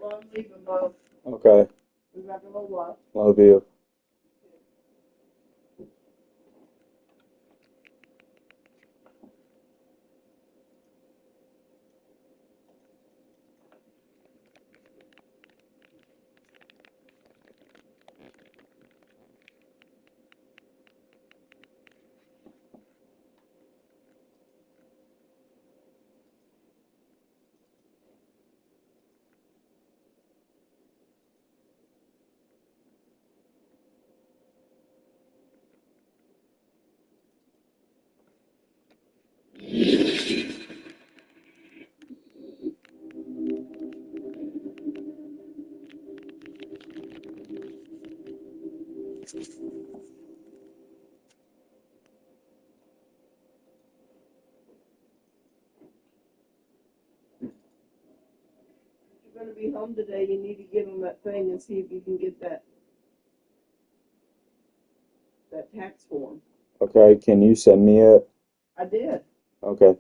while I'm leaving, Bob. Okay. Be back in a little while. Love you. If you're going to be home today, you need to get on that thing and see if you can get that tax form. Okay, can you send me it? I did. Okay.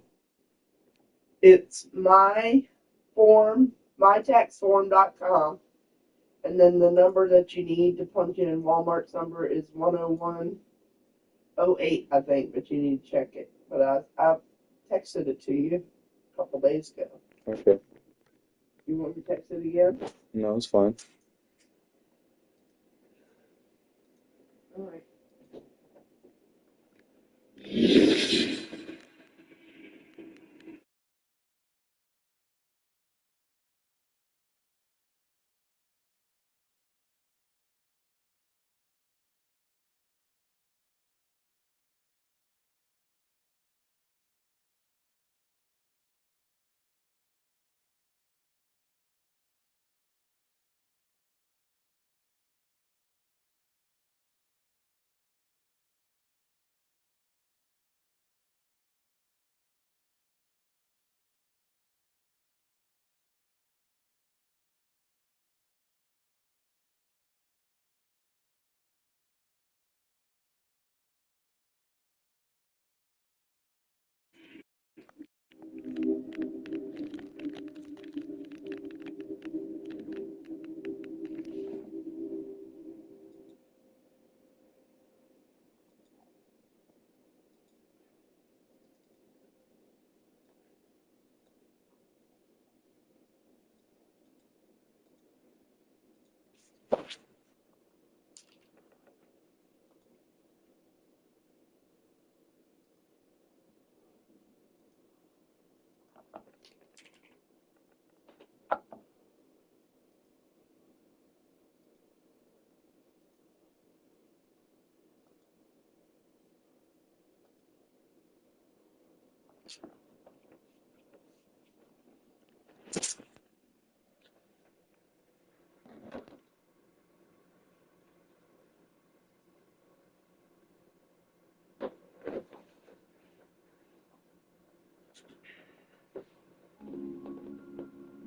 It's mytaxform.com. And then the number that you need to punch in Walmart's number is 10108, I think, but you need to check it. But I texted it to you a couple days ago. Okay. You want me to text it again? No, it's fine. All right.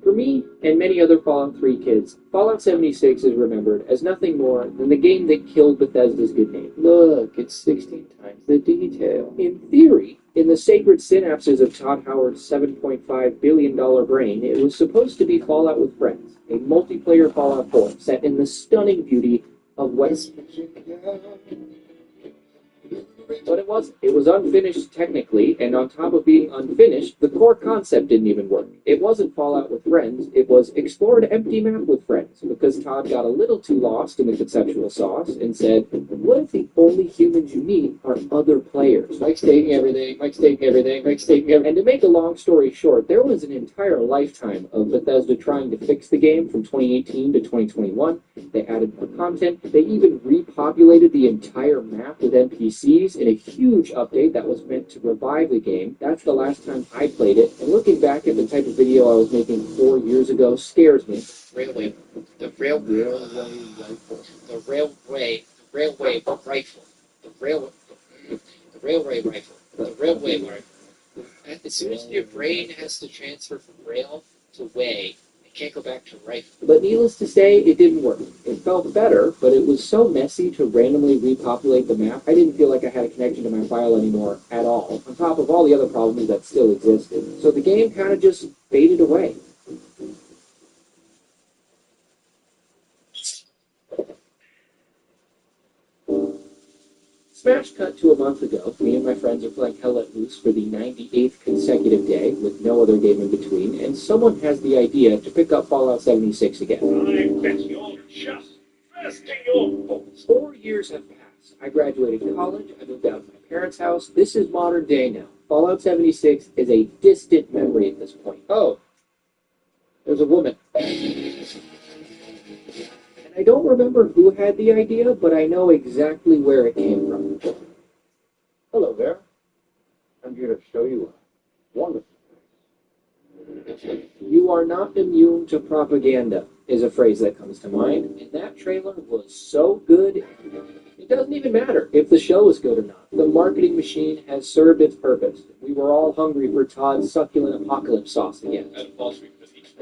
For me, and many other Fallout 3 kids, Fallout 76 is remembered as nothing more than the game that killed Bethesda's good name. Look, it's 16 times the detail. In theory, in the sacred synapses of Todd Howard's $7.5 billion brain, it was supposed to be Fallout with Friends, a multiplayer Fallout 4 set in the stunning beauty of West Virginia. But it wasn't. It was unfinished technically, and on top of being unfinished, the core concept didn't even work. It wasn't Fallout with Friends, it was Explore an Empty Map with Friends, because Todd got a little too lost in the conceptual sauce and said, what if the only humans you meet are other players? Mike's taking everything, Mike's taking everything, Mike's taking everything. And to make a long story short, there was an entire lifetime of Bethesda trying to fix the game from 2018 to 2021. They added more content. They even repopulated the entire map with NPCs in a huge update that was meant to revive the game. That's the last time I played it. And looking back at the type of video I was making 4 years ago scares me. Railway rifle, the railway rifle, the railway rifle. As soon as your brain has to transfer from rail to way, it can't go back to rifle. But needless to say, it didn't work. It felt better, but it was so messy to randomly repopulate the map, I didn't feel like I had a connection to my file anymore at all, on top of all the other problems that still existed. So the game kind of just faded away. Smash cut to a month ago. Me and my friends are playing Hell Let Loose for the 98th consecutive day, with no other game in between, and someone has the idea to pick up Fallout 76 again. I bet you're just bursting your balls. 4 years have passed. I graduated college, I moved out of my parents' house. This is modern day now. Fallout 76 is a distant memory at this point. Oh, there's a woman. And I don't remember who had the idea, but I know exactly where it came from. Hello there. I'm here to show you a wonderful place. You are not immune to propaganda is a phrase that comes to mind, and that trailer was so good, it doesn't even matter if the show is good or not. The marketing machine has served its purpose. We were all hungry for Todd's succulent apocalypse sauce again. I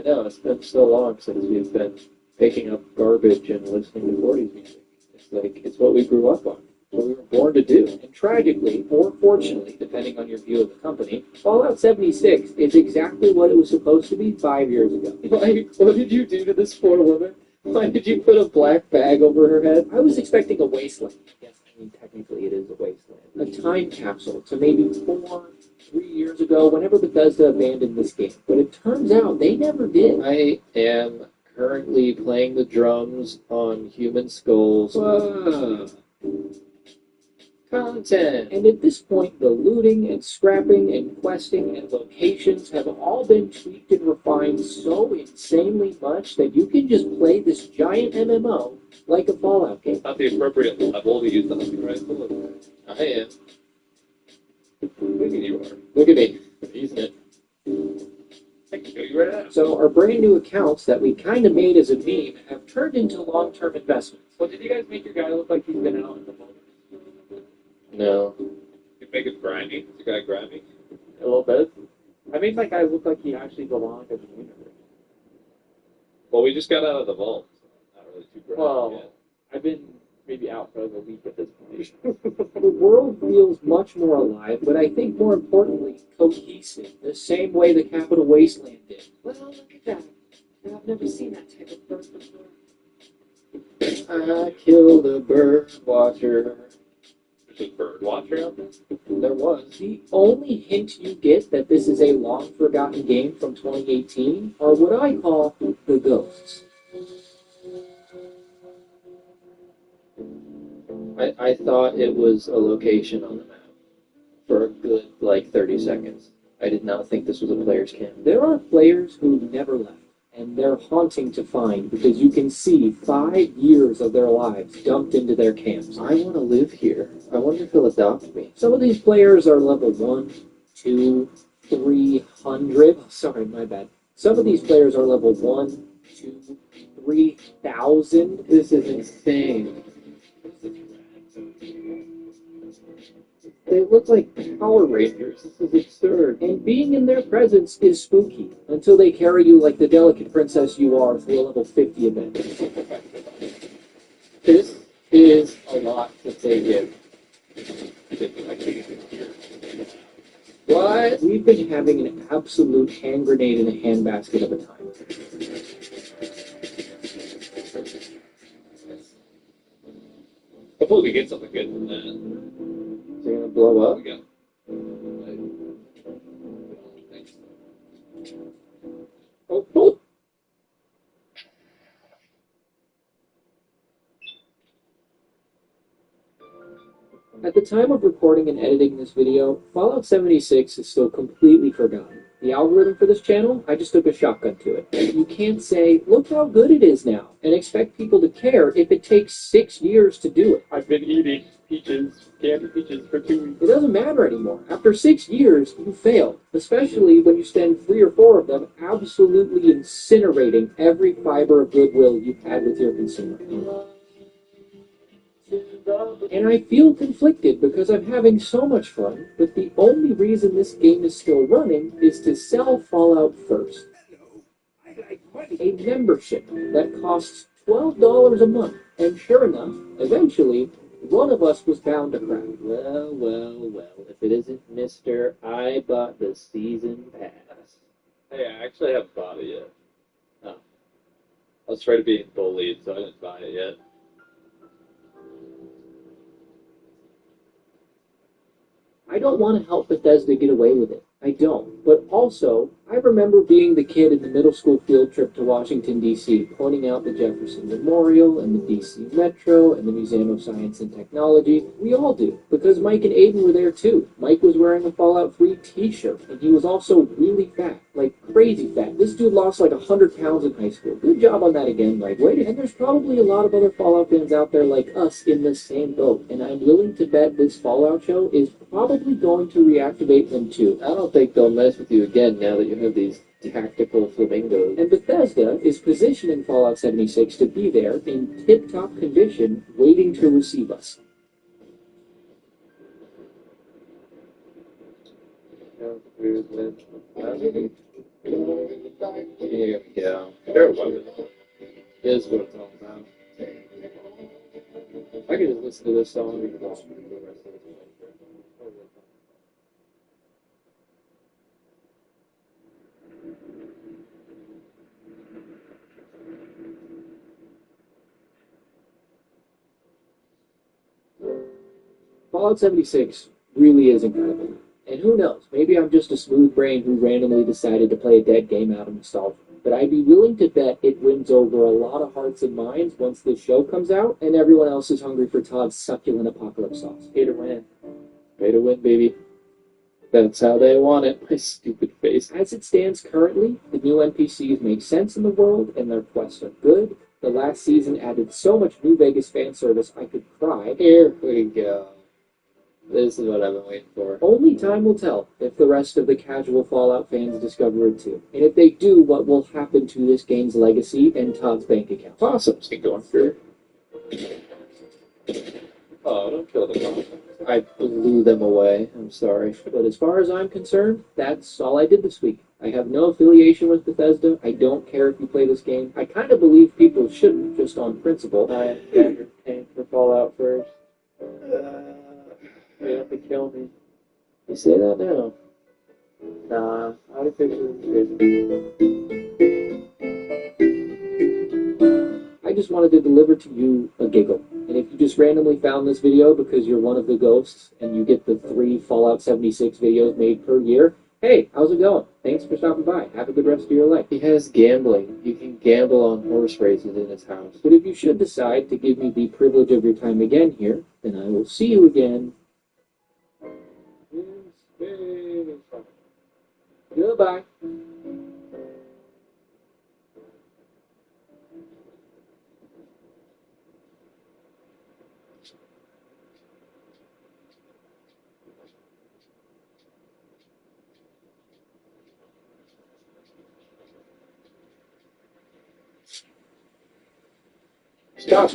know, it's been so long since we've been picking up garbage and listening to 40s music. It's what we grew up on. It's what we were born to do. And tragically, or fortunately, depending on your view of the company, Fallout 76 is exactly what it was supposed to be 5 years ago. What did you do to this poor woman? Why did you put a black bag over her head? I was expecting a wasteland. Yes, I mean, technically it is a wasteland. A time capsule to maybe 3 years ago, whenever Bethesda abandoned this game. But it turns out they never did. I am currently playing the drums on human skulls. Whoa. Content! And at this point, the looting and scrapping and questing and locations have all been tweaked and refined so insanely much that you can just play this giant MMO like a Fallout game. Not the appropriate level to use the hunting rifle. I am. Look at you are. Look at me. I'm using it. I can show you right now. So our brand new accounts that we kind of made as a meme have turned into long-term investments. Well, did you guys make your guy look like he's been out in the moment? No. You make it grimy? Is the guy grimy? A little bit. I made my guy look like he actually belonged in the universe. Well, we just got out of the vault. So not really too grimy Well, yet. I've been maybe out for a week at this point. The world feels much more alive, but I think more importantly, cohesive, the same way the Capital Wasteland did. Well, look at that. I've never seen that type of bird before. I killed a bird watcher. There's a bird watcher out there? There was. The only hint you get that this is a long-forgotten game from 2018 are what I call the ghosts. I thought it was a location on the map for a good, 30 seconds. I did not think this was a player's camp. There are players who never left, and they're haunting to find because you can see 5 years of their lives dumped into their camps. I want to live here. I wonder if he'll adopt me. Some of these players are level 1, 2, 300. Oh, sorry, my bad. Some of these players are level 1, 2, 3,000. This is insane. They look like Power Rangers. This is absurd. And being in their presence is spooky until they carry you like the delicate princess you are through a level 50 event. This is a lot to take in. What? We've been having an absolute hand grenade in a handbasket of a time. Hopefully we get something good from that. Is it gonna blow up? We got. Oh. At the time of recording and editing this video, Fallout 76 is still completely forgotten. The algorithm for this channel, I just took a shotgun to it. You can't say, look how good it is now, and expect people to care if it takes 6 years to do it. I've been eating peaches, candy peaches for 2 weeks. It doesn't matter anymore. After 6 years, you failed, especially when you spend 3 or 4 of them absolutely incinerating every fiber of goodwill you've had with your consumer. And I feel conflicted because I'm having so much fun, but the only reason this game is still running is to sell Fallout first. A membership that costs $12 a month, and sure enough, eventually, one of us was bound to crack. Well, if it isn't Mr. I bought the season pass. Hey, I actually haven't bought it yet. Oh. I was afraid of being bullied, so I didn't buy it yet. don't want to help Bethesda get away with it. I don't. But also, I remember being the kid in the middle school field trip to Washington, D.C., pointing out the Jefferson Memorial and the D.C. Metro and the Museum of Science and Technology. We all do, because Mike and Aiden were there too. Mike was wearing a Fallout 3 t-shirt, and he was also really fat, like crazy fat. This dude lost like 100 pounds in high school. Good job on that again, Mike. Wait, and there's probably a lot of other Fallout fans out there like us in the same boat, and I'm willing to bet this Fallout show is probably going to reactivate them too. I don't think they'll mess with you again now that you have these tactical flamingos. And Bethesda is positioning Fallout 76 to be there in tip-top condition, waiting to receive us. Here we go. They're weapons. Here's what it's all about. I could just listen to this song and go for the rest of the time. Fallout 76 really is incredible. And who knows, maybe I'm just a smooth brain who randomly decided to play a dead game out of nostalgia. But I'd be willing to bet it wins over a lot of hearts and minds once this show comes out and everyone else is hungry for Todd's succulent apocalypse sauce. Pay to win. Pay to win, baby. That's how they want it. My stupid face. As it stands currently, the new NPCs make sense in the world and their quests are good. The last season added so much New Vegas fan service I could cry. Here we go. This is what I've been waiting for. Only time will tell if the rest of the casual Fallout fans discover it too. And if they do, what will happen to this game's legacy and Todd's bank account. Possums can go on through. Oh, don't kill the possums. I blew them away. I'm sorry. But as far as I'm concerned, that's all I did this week. I have no affiliation with Bethesda. I don't care if you play this game. I kind of believe people shouldn't, just on principle. I am paying for Fallout first. You have to kill me. You say that now? Nah, artificial is I just wanted to deliver to you a giggle. And if you just randomly found this video because you're one of the ghosts and you get the 3 Fallout 76 videos made per year, hey, how's it going? Thanks for stopping by. Have a good rest of your life. He has gambling. You can gamble on horse races in his house. But if you should decide to give me the privilege of your time again here, then I will see you again. Goodbye. Stop.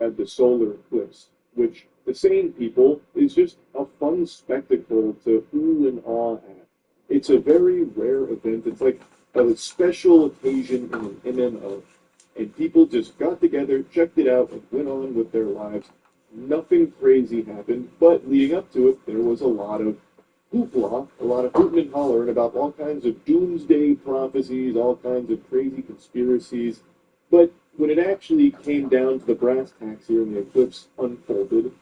At the solar eclipse, which to sane people is just a fun spectacle to ooh and awe at. It's a very rare event. It's like a special occasion in an MMO. And people just got together, checked it out, and went on with their lives. Nothing crazy happened, but leading up to it, there was a lot of hoopla, a lot of hooting and hollering about all kinds of doomsday prophecies, all kinds of crazy conspiracies. But when it actually came down to the brass tacks here and the eclipse unfolded,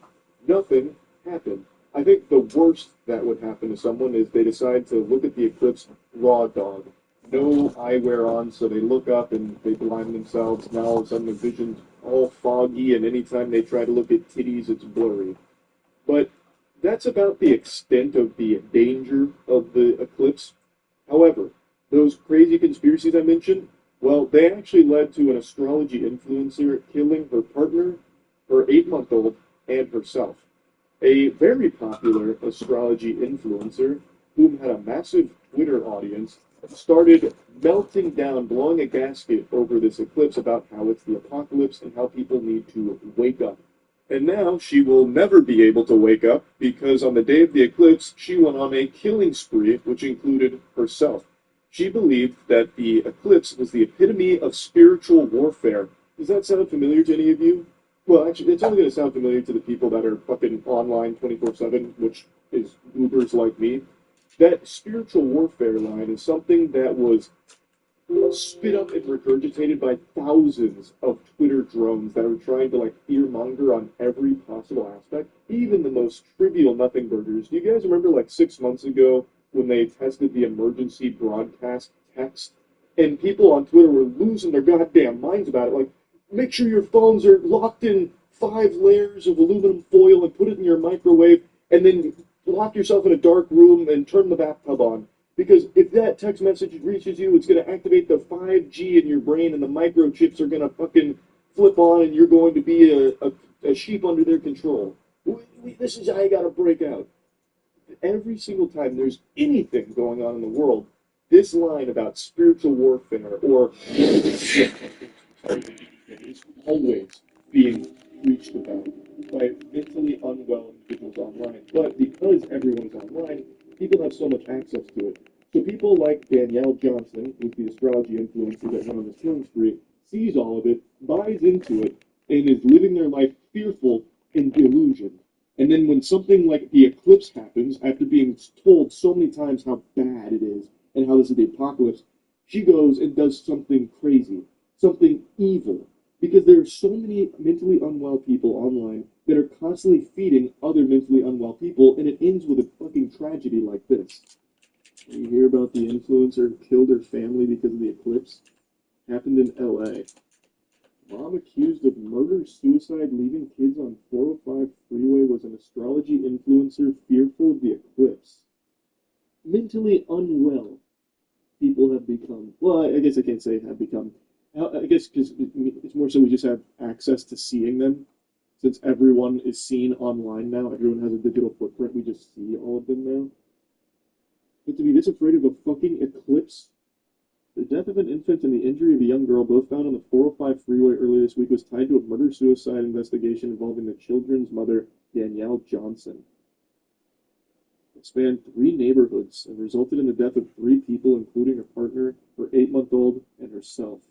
nothing happened. I think the worst that would happen to someone is they decide to look at the eclipse raw dog. No eyewear on, so they look up and they blind themselves. Now all of a sudden the vision's all foggy, and anytime they try to look at titties, it's blurry. But that's about the extent of the danger of the eclipse. However, those crazy conspiracies I mentioned, well, they actually led to an astrology influencer killing her partner, her 8-month-old, and herself. A very popular astrology influencer, whom had a massive Twitter audience, started melting down, blowing a gasket over this eclipse about how it's the apocalypse and how people need to wake up. And now she will never be able to wake up because on the day of the eclipse, she went on a killing spree, which included herself. She believed that the eclipse was the epitome of spiritual warfare. Does that sound familiar to any of you? Well, actually, it's only going to sound familiar to the people that are fucking online 24/7, which is goobers like me. That spiritual warfare line is something that was spit up and regurgitated by thousands of Twitter drones that are trying to like fearmonger on every possible aspect, even the most trivial nothing burgers. Do you guys remember like 6 months ago when they tested the emergency broadcast text? And people on Twitter were losing their goddamn minds about it. Like, make sure your phones are locked in 5 layers of aluminum foil and put it in your microwave, and then lock yourself in a dark room and turn the bathtub on. Because if that text message reaches you, it's going to activate the 5G in your brain, and the microchips are going to fucking flip on, and you're going to be a sheep under their control. This is how you got to break out. Every single time there's anything going on in the world, this line about spiritual warfare or is always being preached about by mentally unwell individuals online. But because everyone's online, people have so much access to it. So people like Danielle Johnson, who's the astrology influencer that went on this killing spree, sees all of it, buys into it, and is living their life fearful and delusioned. And then when something like the eclipse happens, after being told so many times how bad it is and how this is the apocalypse, she goes and does something crazy, something evil. Because there are so many mentally unwell people online that are constantly feeding other mentally unwell people, and it ends with a fucking tragedy like this. You hear about the influencer who killed her family because of the eclipse? Happened in LA. Mom accused of murder-suicide leaving kids on 405 freeway was an astrology influencer fearful of the eclipse. Mentally unwell people have become, well, I guess I can't say have become, I guess because it's more so we just have access to seeing them. Since everyone is seen online now, everyone has a digital footprint, we just see all of them now. But to be this afraid of a fucking eclipse The death of an infant and the injury of a young girl, both found on the 405 freeway earlier this week, was tied to a murder-suicide investigation involving the children's mother, Danielle Johnson. It spanned 3 neighborhoods and resulted in the death of 3 people, including her partner, her 8-month-old, and herself.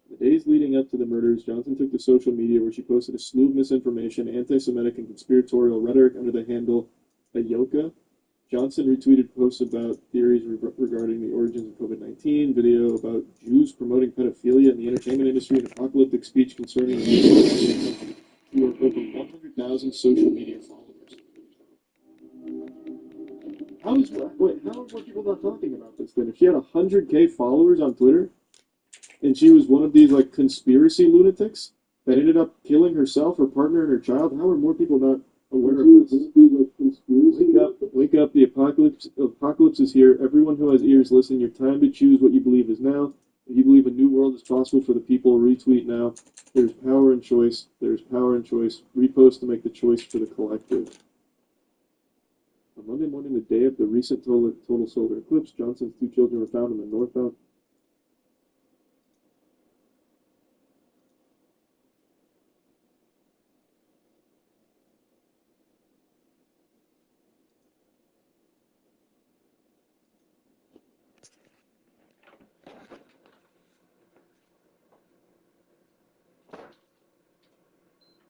In the days leading up to the murders, Johnson took to social media where she posted a slew of misinformation, anti-Semitic, and conspiratorial rhetoric under the handle Ayoka. Johnson retweeted posts about theories regarding the origins of COVID-19, video about Jews promoting pedophilia in the entertainment industry, and apocalyptic speech concerning the who have over 100,000 social media followers. How are more people not talking about this then? If she had 100K followers on Twitter, and she was one of these like conspiracy lunatics that ended up killing herself, her partner, and her child, how are more people not aware of this? Wake up, the apocalypse is here. Everyone who has ears, listen. Your time to choose what you believe is now. If you believe a new world is possible for the people, retweet now. There's power in choice. There's power in choice. Repost to make the choice for the collective. On Monday morning, the day of the recent total solar eclipse, Johnson's 2 children were found in the northbound